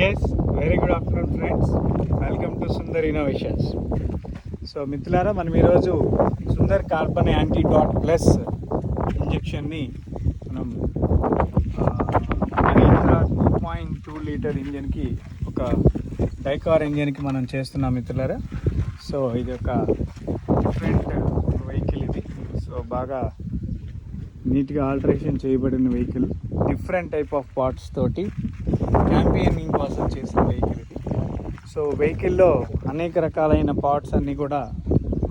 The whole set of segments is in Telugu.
Yes, very good afternoon friends. Welcome to Sundar innovations. So మిత్రులారా, మనం ఈరోజు Sundar carbon anti dot plus ఇంజెక్షన్ని మనం మహీంద్రా 2.2 లీటర్ ఇంజన్కి, ఒక డైకార్ ఇంజన్కి మనం చేస్తున్నాం మిత్రులారా. సో ఇది ఒక డిఫరెంట్ వెహికల్ ఇది. సో బాగా నీట్గా ఆల్టరేషన్ చేయబడిన vehicle, different type of parts తోటి క్యాంపెయినింగ్ కోసం చేసిన వెహికల్ ఇది. సో వెహికల్లో అనేక రకాలైన పార్ట్స్ అన్నీ కూడా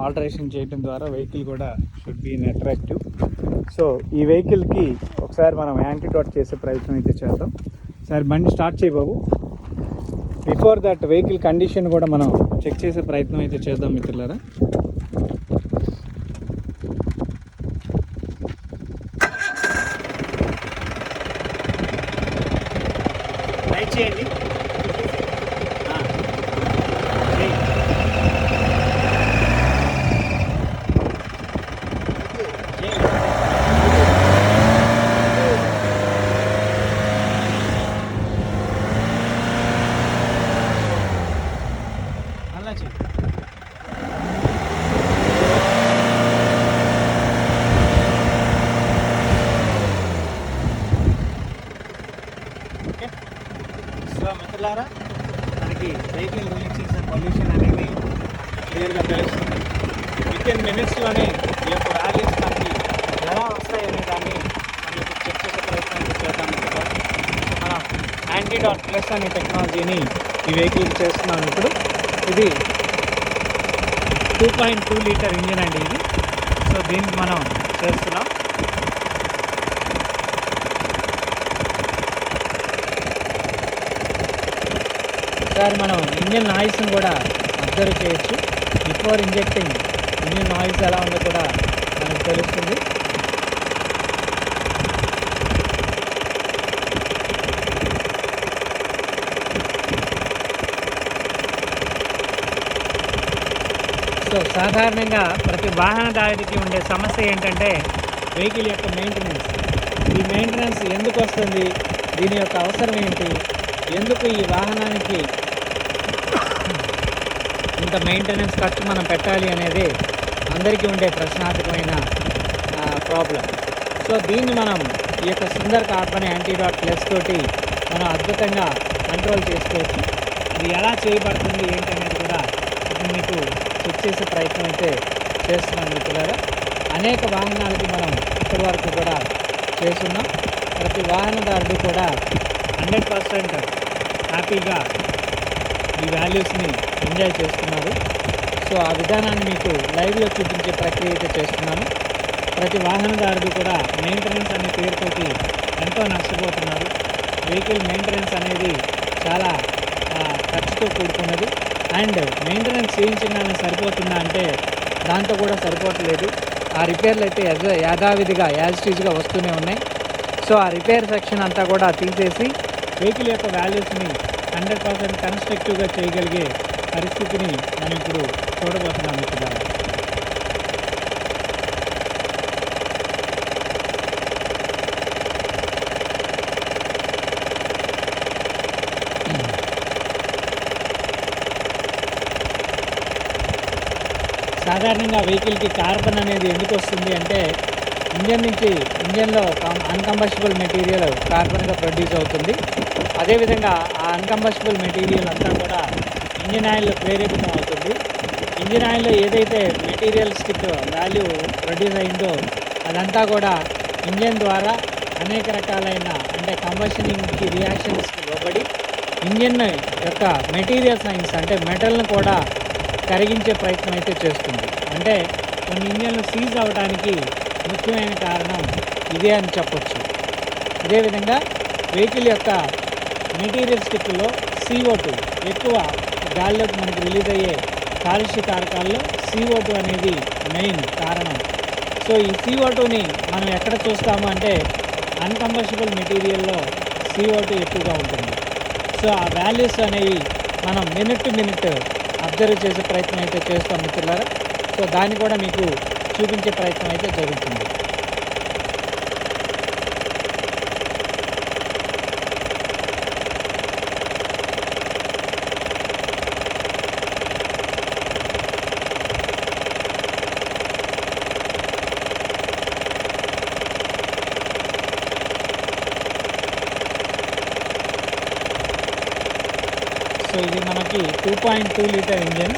ఆల్టరేషన్ చేయడం ద్వారా వెహికల్ కూడా షుడ్ బీ అట్రాక్టివ్. సో ఈ వెహికల్కి ఒకసారి మనం యాంటీడాట్ చేసే ప్రయత్నం అయితే చేద్దాం. సార్ బండి స్టార్ట్ చేయి బాబు. బిఫోర్ దట్ వెహికల్ కండిషన్ కూడా మనం చెక్ చేసే ప్రయత్నం అయితే చేద్దాం మిత్రులారా. లైట్ చేయండి. అలా చేయి. ఓకే. సో మిత్రులారా, మనకి వెహికల్ రిలీజ్ చేసే పొల్యూషన్ అనేది క్లియర్గా తెలుస్తుంది. వితిన్ మినిట్స్లోనే ఈ యొక్క వాల్యూస్ మనకి ఎలా వస్తాయనే దాన్ని మనం ఇప్పుడు చెక్ చేసే ప్రయత్నం చేద్దాం మిత్రులారా. మనం యాంటీడాట్ ప్లస్ అనే టెక్నాలజీని ఈ వెహికల్కి చేస్తున్నాం ఇప్పుడు. ఇది 2.2 లీటర్ ఇంజిన్ అండి ఇది. సో దీనికి మనం చేస్తున్నాం. ఒకసారి మనం ఇంజిన్ నాయిస్ని కూడా అబ్జర్వ్ చేయొచ్చు. బిఫోర్ ఇంజెక్టింగ్ ఇంజిన్ నాయిస్ ఎలా ఉందో కూడా మనకు తెలుస్తుంది. సో సాధారణంగా ప్రతి వాహనదారుడికి ఉండే సమస్య ఏంటంటే వెహికల్ యొక్క మెయింటెనెన్స్. ఈ మెయింటెనెన్స్ ఎందుకు వస్తుంది, దీని యొక్క అవసరం ఏంటి, ఎందుకు ఈ వాహనానికి ఇంత మెయింటెనెన్స్ ఖర్చు మనం పెట్టాలి అనేది అందరికీ ఉండే ప్రశ్నార్థకమైన ప్రాబ్లం. సో దీన్ని మనం ఈ యొక్క సుందర్ కార్బన్ యాంటీడాట్ ప్లస్ తోటి మనం అద్భుతంగా కంట్రోల్ చేసుకోవచ్చు. అది ఎలా చేయబడుతుంది ఏంటి అనేది కూడా ఇప్పుడు మీకు చెక్ చేసే ప్రయత్నం అయితే చేస్తున్నాం మిత్రులారా. అనేక వాహనాలకి మనం ఇప్పటి వరకు కూడా చేస్తున్నాం. ప్రతి వాహనదారుడు కూడా 100% హ్యాపీగా ఈ వాల్యూస్ని ఎంజాయ్ చేస్తున్నారు. సో ఆ విధానాన్ని మీకు లైవ్లో చూపించే ప్రక్రియ అయితే చేస్తున్నాను. ప్రతి వాహనదారుడు కూడా మెయింటెనెన్స్ అనే పేరుతోటి ఎంతో నష్టపోతున్నారు. వెహికల్ మెయింటెనెన్స్ అనేది చాలా ఖర్చుతో కూడుకున్నది. అండ్ మెయింటెనెన్స్ చేయించగానే సరిపోతుందా అంటే దాంతో కూడా సరిపోవట్లేదు. ఆ రిపేర్లు అయితే యథావిధిగా యాజిటీజ్గా వస్తూనే ఉన్నాయి. సో ఆ రిపేర్ సెక్షన్ అంతా కూడా తీసేసి వెహికల్ యొక్క వాల్యూస్ని 100% కన్స్ట్రక్టివ్గా చేయగలిగే పరిస్థితిని మనం ఇప్పుడు చూడబోతున్నాం మిత్రులారా. సాధారణంగా వెహికల్కి కార్బన్ అనేది ఎందుకు వస్తుంది అంటే ఇంజన్లో అన్కంబస్టబుల్ మెటీరియల్ కార్బన్గా ప్రొడ్యూస్ అవుతుంది. అదేవిధంగా ఆ అన్కంబస్టబుల్ మెటీరియల్ అంతా కూడా ఇంజిన్ ఆయిల్లో ప్రేరేపితం అవుతుంది. ఇంజిన్ ఆయిల్లో ఏదైతే మెటీరియల్స్టిక్ వాల్యూ ప్రొడ్యూస్ అయిందో అదంతా కూడా ఇంజన్ ద్వారా అనేక రకాలైన అంటే కంబషనింగ్కి రియాక్షన్స్కి లోబడి ఇంజిన్ యొక్క మెటీరియల్ సైన్స్ అంటే మెటల్ను కూడా కరిగించే ప్రయత్నం అయితే చేస్తుంది. అంటే కొన్ని ఇంజన్లు సీజ్ అవ్వడానికి ముఖ్యమైన కారణం ఇదే అని చెప్పొచ్చు. అదేవిధంగా వెహికల్ యొక్క మెటీరియల్ స్టిక్లో CO2 ఎక్కువ గాలిలోకి మనకు రిలీజ్ అయ్యే కాలుష్య కారకాల్లో CO2 అనేది మెయిన్ కారణం. సో ఈ CO2ని మనం ఎక్కడ చూస్తాము అంటే అన్కంబస్టబుల్ మెటీరియల్లో CO2 ఎక్కువగా ఉంటుంది. సో ఆ వాల్యూస్ అనేవి మనం మినిట్ టు మినిట్ అబ్జర్వ్ చేసే ప్రయత్నం అయితే చేస్తాం మిత్రులారా. సో దాన్ని కూడా మీకు చూపించే ప్రయత్నం అయితే జరుగుతుంది. సో ఇది మనకి 2.2 లీటర్ ఇంజిన్.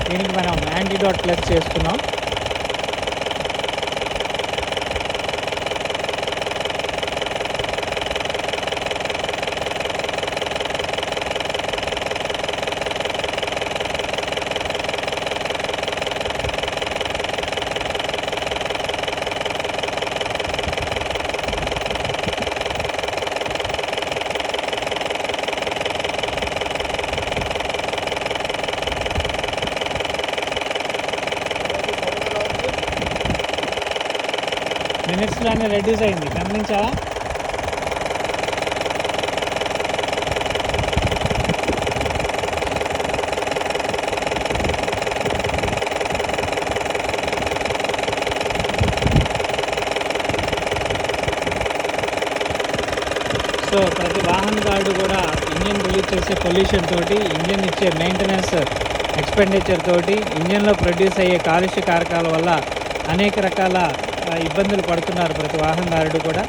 దీనికి మనం యాంటీడాట్ ప్లస్ చేసుకున్నాం. మినిట్స్లోనే రెడ్యూస్ అయింది, గమనించావా? సో ప్రతి వాహనదారుడు కూడా ఇంజిన్ రిలీజ్ చేసే పొల్యూషన్ తోటి, ఇంజిన్ ఇచ్చే మెయింటెనెన్స్ ఎక్స్పెండిచర్ తోటి, ఇంజిన్లో ప్రొడ్యూస్ అయ్యే కాలుష్య కారకాల వల్ల అనేక రకాల ఇబ్బందులు పడుతున్నారు ప్రతి వాహనదారుడు కూడా.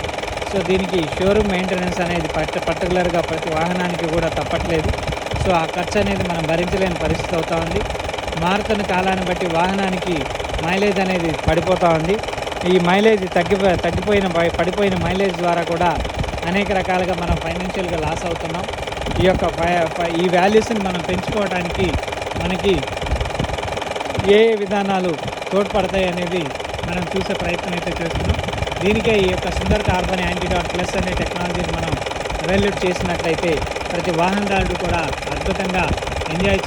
సో దీనికి షోరూమ్ మెయింటెనెన్స్ అనేది పర్టికులర్గా ప్రతి వాహనానికి కూడా తప్పట్లేదు. సో ఆ ఖర్చు అనేది మనం భరించలేని పరిస్థితి అవుతూ ఉంది. మారుతున్న కాలాన్ని బట్టి వాహనానికి మైలేజ్ అనేది పడిపోతూ ఉంది. ఈ మైలేజ్ పడిపోయిన మైలేజ్ ద్వారా కూడా అనేక రకాలుగా మనం ఫైనాన్షియల్గా లాస్ అవుతున్నాం. ఈ వాల్యూస్ని మనం పెంచుకోవడానికి మనకి ఏ విధానాలు తోడ్పడతాయి అనేది మనం చూసే ప్రయత్నం అయితే చేస్తున్నాం. దీనికే ఈ యొక్క సుందర్ కార్బన్ యాంటీడాట్ ప్లస్ అనే టెక్నాలజీని మనం అవైల్యూట్ చేసినట్లయితే ప్రతి వాహనదారుడు కూడా అద్భుతంగా ఎంజాయ్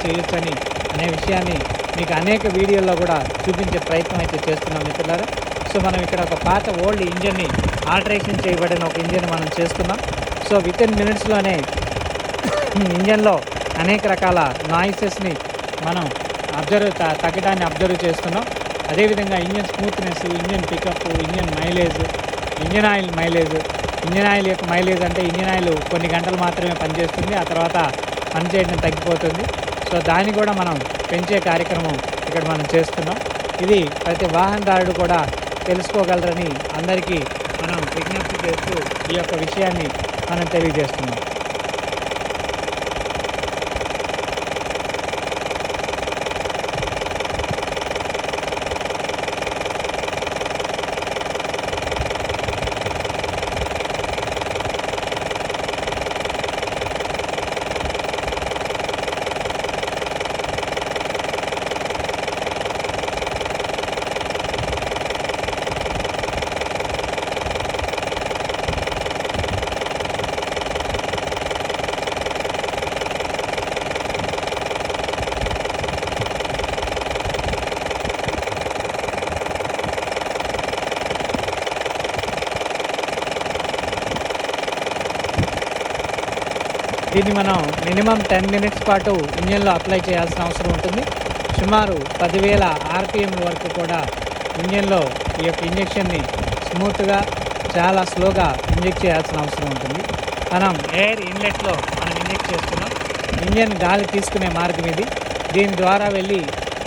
చేయొచ్చని అనే విషయాన్ని మీకు అనేక వీడియోల్లో కూడా చూపించే ప్రయత్నం అయితే చేస్తున్నాం మిత్రులారా. సో మనం ఇక్కడ ఒక పాత ఓల్డ్ ఇంజన్ని ఆల్టరేషన్ చేయబడిన ఒక ఇంజిన్ మనం చేస్తున్నాం. సో వితిన్ మినిట్స్లోనే ఇంజన్లో అనేక రకాల నాయిసెస్ని మనం తగ్గడాన్ని అబ్జర్వ్ చేస్తున్నాం. అదేవిధంగా engine smoothness, engine pickup, engine oil యొక్క మైలేజ్ అంటే ఇంజన్ ఆయిల్ కొన్ని గంటలు మాత్రమే పనిచేస్తుంది, ఆ తర్వాత పనిచేయడం తగ్గిపోతుంది. సో దాన్ని కూడా మనం పెంచే కార్యక్రమం ఇక్కడ మనం చేస్తున్నాం. ఇది ప్రతి వాహనదారుడు కూడా తెలుసుకోగలరని అందరికీ మనం విజ్ఞప్తి చేస్తూ ఈ యొక్క విషయాన్ని మనం తెలియజేస్తున్నాం. దీన్ని మనం మినిమం 10 మినిట్స్ పాటు ఇంజన్లో అప్లై చేయాల్సిన అవసరం ఉంటుంది. సుమారు 10,000 ఆర్పిఎం వరకు కూడా ఇంజన్లో ఈ యొక్క ఇంజెక్షన్ని స్మూత్గా చాలా స్లోగా ఇంజెక్ట్ చేయాల్సిన అవసరం ఉంటుంది. మనం ఎయిర్ ఇన్లెట్లో మనం ఇంజెక్ట్ చేస్తున్నాం. ఇంజన్ గాలి తీసుకునే మార్గం ఇది. దీని ద్వారా వెళ్ళి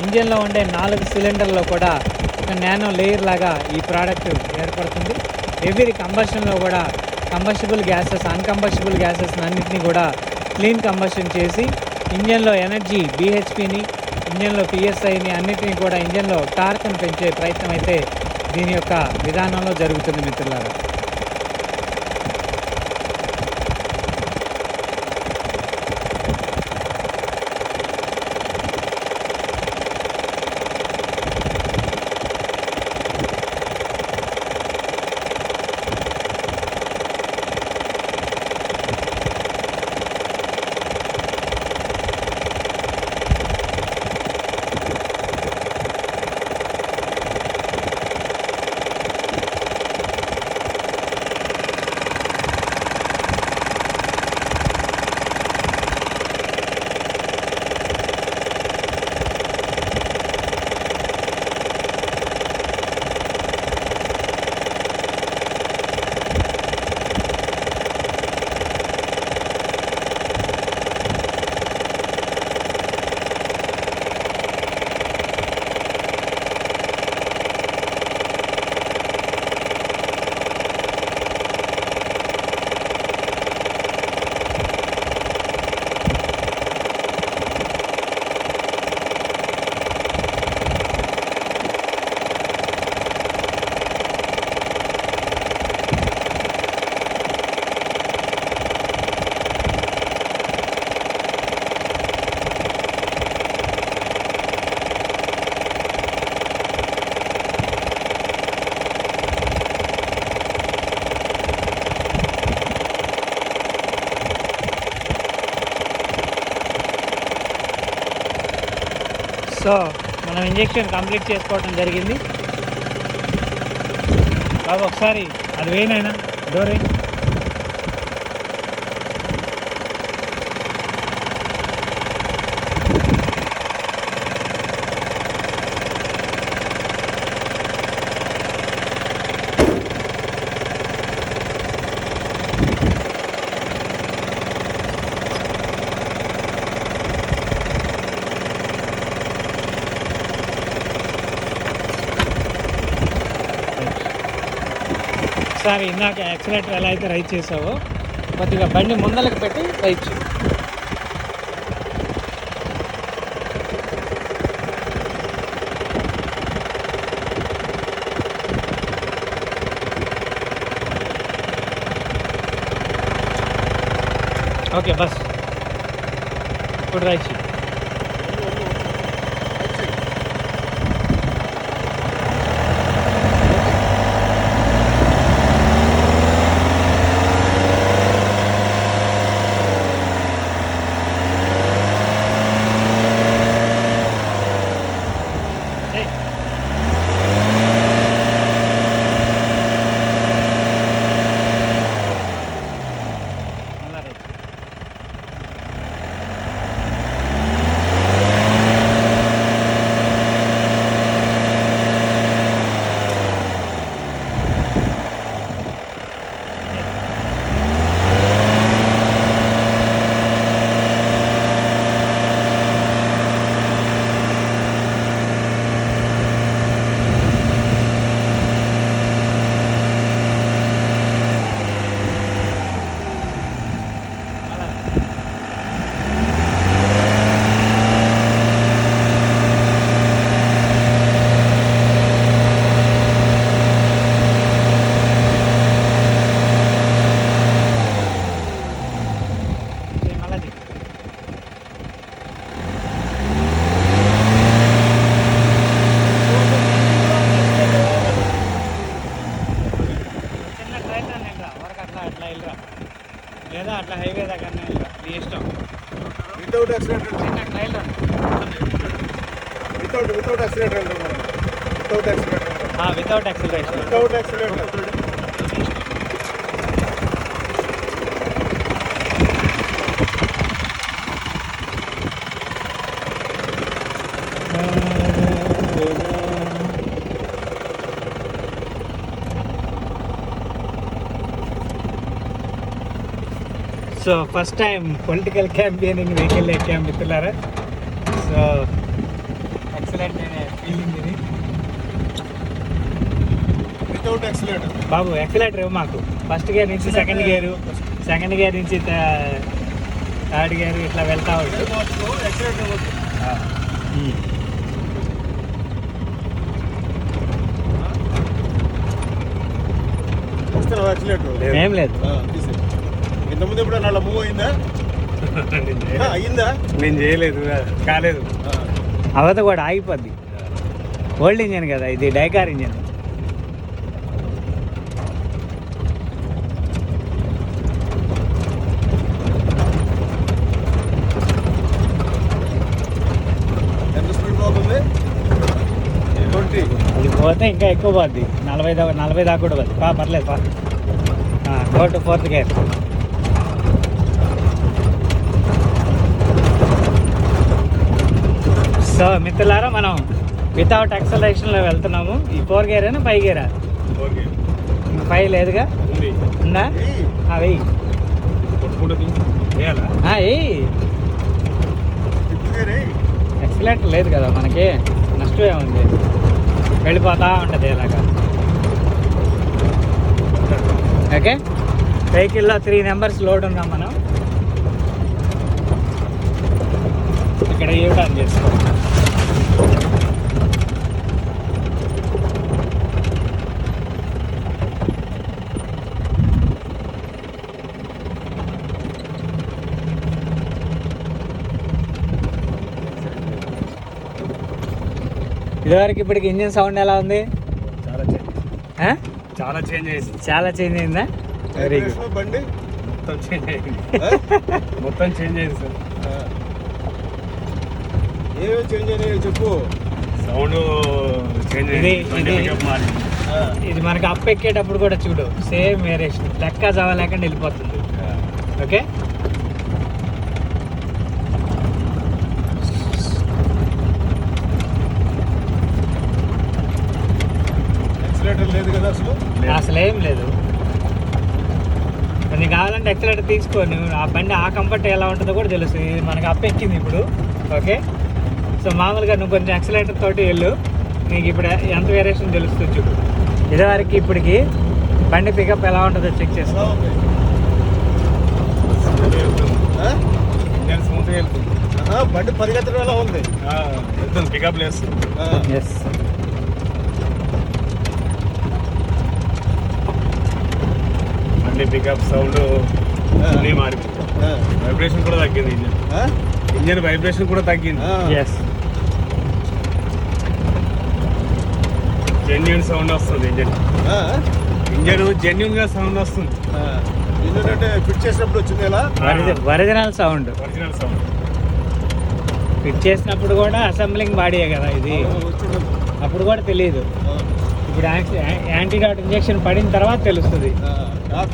ఇంజన్లో ఉండే 4 సిలిండర్లో కూడా ఒక నానో లేయర్ లాగా ఈ ప్రోడక్ట్ ఏర్పడుతుంది. ఎవ్రీ కంబషన్లో కూడా కంబస్టబుల్ గ్యాసెస్, అన్కంబస్టబుల్ గ్యాసెస్ అన్నింటినీ కూడా క్లీన్ కంబషన్ చేసి ఇంజన్లో ఎనర్జీ, బీహెచ్పిని, ఇంజన్లో పిఎస్ఐని అన్నింటినీ కూడా ఇంజన్లో టార్క్ను పెంచే ప్రయత్నం అయితే దీని యొక్క విధానంలో జరుగుతుంది మిత్రులారా. సో మనం ఇంజెక్షన్ కంప్లీట్ చేసుకోవడం జరిగింది. బాబు ఒకసారి అది వేయనైనా డోర్ వేయి. ఒకసారి ఇందాక యాక్సిలేటర్ ఎలా అయితే రైట్ చేసావో కొద్దిగా బండి ముందలకు పెట్టి రైట్ చేయి. ఓకే బస్ ఇప్పుడు రైట్ చేయి. లేదా అట్లా హైవే దగ్గరనే నీ ఇష్టం. వితౌట్ యాక్సిడెంట్ చిన్న trail without accident without acceleration. Without accident so first time political campaigning vehicle ఎక్కాం మిత్రులారా. సో ఎక్సలెంట్ అనే ఫీలింగ్ ఇది. వితౌట్ యాక్సిడెంట్ బాబు ఎక్సలెంటర్ మాకు ఫస్ట్ గేర్ నుంచి సెకండ్ గేరు, సెకండ్ గేర్ నుంచి థర్డ్ గేర్ ఇట్లా వెళ్తా ఉంటుంది. ఏం లేదు. ఇంతకుముందు ఎప్పుడు అలా మూవ్ అయిందా? అయిందా? నేను చేయలేదు, కాలేదు. అవత కూడా ఆగిపోద్ది. ఓల్డ్ ఇంజన్ కదా ఇది, డైకార్ ఇంజన్. ఎంత స్పీడ్ పోతుంది? 20. అది పోతే ఇంకా ఎక్కువ పోద్ది, 40 దాకా కూడా పోద్ది. పర్లేదు go to fourth gear. So మిత్రులారా మనం వితౌట్ యాక్సలరేషన్లో వెళ్తున్నాము. ఈ 4 గేర్ అయినా 5 గేరా? 5 లేదుగా, ఉందా? వెయ్యి ఎక్సలెంట్ లేదు కదా మనకి, నష్టం ఏముంది, వెళ్ళిపోతా ఉంటుంది ఇలాగా. ఓకే, వెహికల్లో 3 మెంబర్స్ లోడ్ ఉన్నాం మనం. ఇక్కడ యూటర్న్ చేసుకో. ఇదివరకు ఇప్పటికి ఇంజిన్ సౌండ్ ఎలా ఉంది? చాలా చేంజ్ అయింది. చాలా చేంజ్ అయిందా? Very good. బండి మొత్తం చేంజ్ అయింది. మొత్తం చేంజ్ అయింది సార్. ఏమేమి చేంజ్ అయినాయో చెప్పు. సౌండ్ చేంజ్ మారింది. ఇది మనకి అప్ ఎక్కేటప్పుడు కూడా చూడు సేమ్ వేరియేషన్, లెక్క జవ లేకుండా వెళ్ళిపోతుంది. ఓకే, యాక్సిలేటర్ లేదు కదా అసలు. అసలు ఏం లేదు. నీకు కావాలంటే ఎక్సలేటర్ తీసుకో, నువ్వు ఆ బండి ఆ కంఫర్ట్ ఎలా ఉంటుందో కూడా తెలుస్తుంది. ఇది మనకి అప్ ఎక్కింది ఇప్పుడు. ఓకే, సో మామూలుగా నువ్వు కొంచెం ఎక్సలేటర్ తోటి వెళ్ళు, నీకు ఇప్పుడు ఎంత వేరియేషన్ తెలుస్తుంది చూడు. ఇదివరకు ఇప్పటికి బండి పికప్ ఎలా ఉంటుందో చెక్ చేసుకో. ఇంజన్ స్మూత్గా వెళ్తుంది. బండి పరిగెత్తడం ఎలా ఉంది. వెళ్తుంది, పికప్ లేస్తుంది. ఎస్, బండి పికప్ సౌండ్ అన్నీ మారింది. వైబ్రేషన్ కూడా తగ్గింది. ఇంజన్ వైబ్రేషన్ కూడా తగ్గింది. ఎస్, జెన్యున్ సౌండ్ వస్తుంది. ఇంజన్ జెన్యున్ గా సౌండ్ వస్తుంది. ఎందుకంటే ఫిట్ చేసినప్పుడు వచ్చింది ఎలా. Original sound. Original sound fit చేసినప్పుడు కూడా అసెంబ్లింగ్ బాడీయే కదా ఇది, అప్పుడు కూడా తెలియదు. ఇప్పుడు యాంటీడాట్ ఇంజెక్షన్ పడిన తర్వాత తెలుస్తుంది.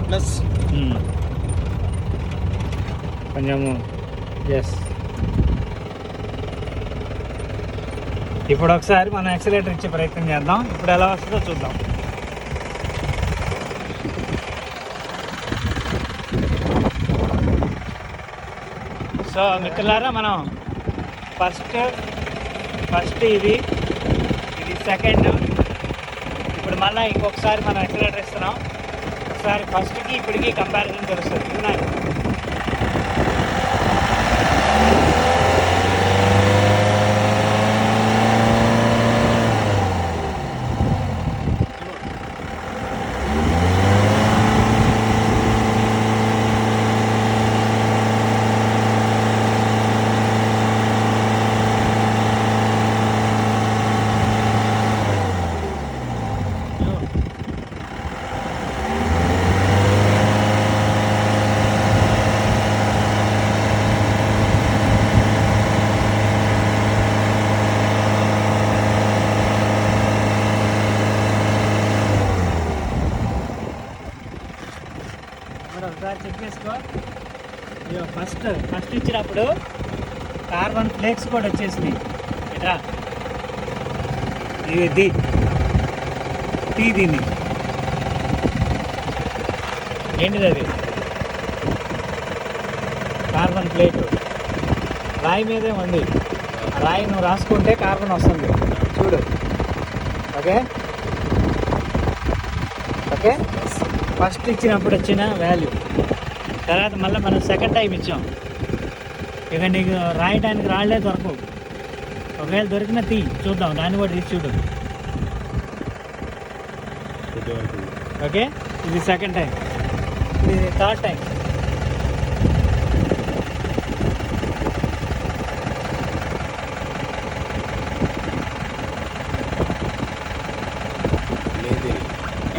ప్లస్ కొంచెము. ఎస్, ఇప్పుడు ఒకసారి మనం యాక్సిలేటర్ ఇచ్చే ప్రయత్నం చేద్దాం. ఇప్పుడు ఎలా వస్తుందో చూద్దాం. సో మిత్రులారా, మనం ఫస్ట్ ఇది సెకండ్. ఇప్పుడు మళ్ళీ ఇంకొకసారి మనం యాక్సిలేటర్ ఇస్తున్నాం. ఒకసారి ఫస్ట్కి ఇప్పటికి కంపారిజన్ తెలుస్తుంది. ఉన్నాయి ఒకసారి చెక్ చేసుకో. ఫస్ట్ ఇచ్చినప్పుడు కార్బన్ ఫ్లేక్స్ కూడా వచ్చేసినాయి. ఎట్రా ఇది దీన్ని ఏంటిది? అది కార్బన్ ప్లేట్ రాయి మీదే ఉంది. ఆ రాయి నువ్వు రాసుకుంటే కార్బన్ వస్తుంది చూడు. ఓకే ఓకే, ఫస్ట్ ఇచ్చినప్పుడు వచ్చిన వాల్యూ. తర్వాత మళ్ళీ మనం సెకండ్ టైం ఇచ్చాం. ఇక నీకు రాయడానికి రాళ్లే దొరకవు. ఒకవేళ దొరికిన చూద్దాం, దాన్ని కూడా తీసి చూడు. ఓకే, ఇది సెకండ్ టైం, ఇది థర్డ్ టైం.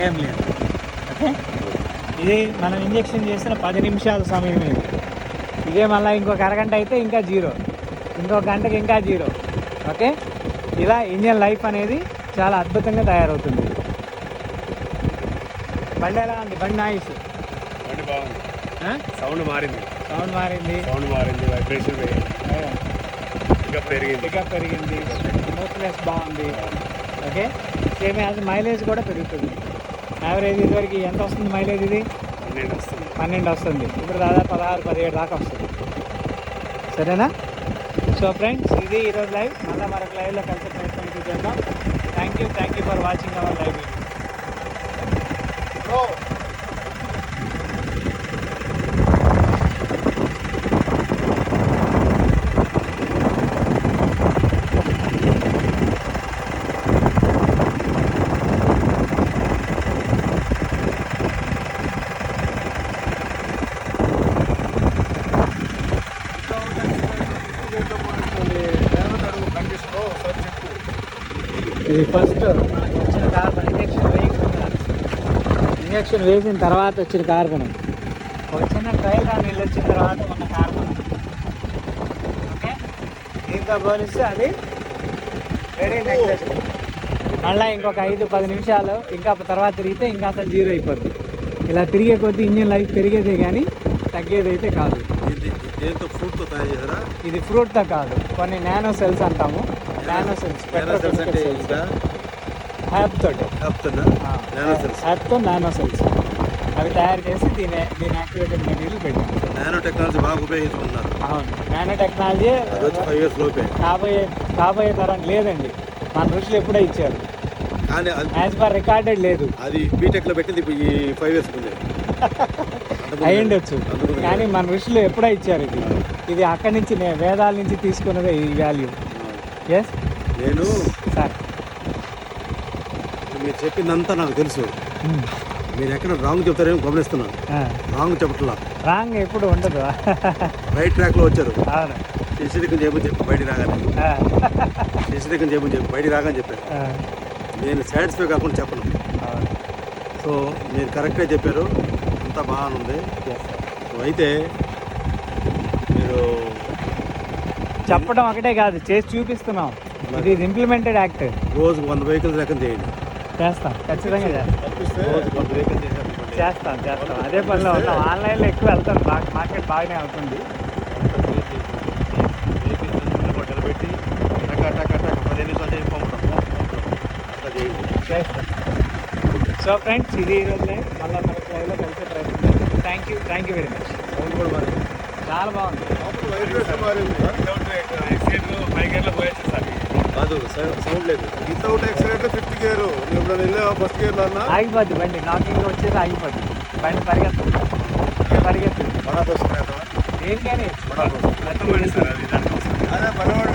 ఏం లేదు. ఓకే, ఇది మనం ఇంజెక్షన్ చేసిన 10 నిమిషాల సమయం. ఇదే మళ్ళీ ఇంకొక అరగంట అయితే ఇంకా 0, ఇంకొక గంటకి ఇంకా 0. ఓకే, ఇలా ఇంజన్ లైఫ్ అనేది చాలా అద్భుతంగా తయారవుతుంది. బండి ఎలా ఉంది? బండి నాయిస్, బండి బాగుంది. సౌండ్ మారింది. వైబ్రేషన్ పికప్ పెరిగింది. స్మూత్నెస్ బాగుంది. ఓకే, సేమ్ యాజ్ మైలేజ్ కూడా పెరుగుతుంది. యావరేజ్ ఇదివరకు ఎంత వస్తుంది మైలేజ్? ఇది 12 వస్తుంది. ఇప్పుడు దాదాపు 16-17 దాకా వస్తుంది. సరేనా? సో ఫ్రెండ్స్, ఇది ఈరోజు లైవ్. మళ్ళీ మరొక లైవ్లో కలిసే ప్రయత్నం చేద్దాం. Thank you for watching our live. ఇది ఫస్ట్ మనకు వచ్చిన కార్బన్ ఇంజక్షన్ వేసిన తర్వాత వచ్చిన కార్బన్. ఒక చిన్న ట్రయల్ రన్ వెళ్ళి వచ్చిన తర్వాత ఉన్న కార్బన్. ఓకే, దీని దాంతో పోలిస్తే అది వెరీ నెగ్లెక్ట్. మళ్ళీ ఇంకొక 5-10 నిమిషాలు ఇంకా తర్వాత తిరిగితే ఇంకా అసలు జీరో అయిపోద్ది. ఇలా తిరిగే కొద్దీ ఇంజిన్ లైఫ్ పెరిగేదే కానీ తగ్గేది అయితే కాదు. దేంతో ఫ్రూట్తో తయారు చేశారా? ఇది ఫ్రూట్తో కాదు, కొన్ని నానో సెల్స్ అంటాము. నానో సెల్స్ అంటే ఇంకా హ్యాప్ తోటి చెప్తున్నా నానో సెల్స్. హ్యాప్తో నానో సెల్స్ అవి తయారు చేసి దీని యాక్టివేటెడ్ మెటీరియల్ పెట్టాము. నానో టెక్నాలజీ బాగా ఉపయోగిస్తున్నారు. అవును, నానో టెక్నాలజీ అది వచ్చి 5 years లోపే. కాబోయే తరం లేదండి. మన ఋషులు ఎప్పుడో ఇచ్చారు, కానీ యాజ్ పర్ రికార్డెడ్ లేదు. అది బీటెక్లో పెట్టింది ఇప్పుడు ఈ 5 years ముందే అయ్యుండొచ్చు, కానీ మన ఋషులు ఎప్పుడో ఇచ్చారు ఇది. ఇది అక్కడి నుంచి వేదాల నుంచి తీసుకున్నదే ఈ వాల్యూ. ఎస్ నేను సార్, మీరు చెప్పిందంతా నాకు తెలుసు. మీరు ఎక్కడ రాంగ్ చెప్తారేమో గమనిస్తున్నాను. రాంగ్ చెప్పట్లా, రాంగ్ ఎప్పుడు ఉండదు. రైట్ ట్రాక్లో వచ్చారు. అవును, శశిరేఖం చేయమని చెప్పి బయటికి రాగానే శశిరేఖం చేయమని చెప్పి బయటికి రాగానే చెప్పారు. నేను సాటిస్ఫై కాకుండా చెప్పను. అవును. సో మీరు కరెక్ట్గా చెప్పారు, అంతా బాగానే ఉంది. సో అయితే మీరు చెప్పడం ఒకటే కాదు, చేసి చూపిస్తున్నాం. ఇది ఇంప్లిమెంటెడ్ యాక్ట్. రోజుకు 100 వెహికల్స్ లెక్కన చేయండి. చేస్తాం, ఖచ్చితంగా చేస్తాం. రోజుకు 100 వెహికల్స్ చేశారు. చేస్తాం. అదే పనిలో ఉన్నాం. ఆన్లైన్లో ఎక్కువ వెళ్తాం, మార్కెట్ బాగానే అవుతుంది. నిలబెట్టి టకా టకా టకా 15 నిమిషాలు చేసి పంపుతాం. అట్లా చేయండి. చేస్తాం. సో ఫ్రెండ్స్, ఇది ఈరోజు లైవ్. మళ్ళీ మనకి లైవ్లో కలిసే ప్రయత్నం. Thank you very much. Sound కూడా మారింది. చాలా బాగుంది. వైబ్రేషన్ మారింది. కాదు సౌండ్ లేదు. Without accident 5th gear. ఇప్పుడు వెళ్ళే ఫస్ట్ గేర్లో అన్నా ఆగిపోద్ది బండి, నాకింగ్ వచ్చేసి ఆగిపోద్ది బండి. పరిగెత్తు. బడా బస్సు దేనికని అదే పనివాడు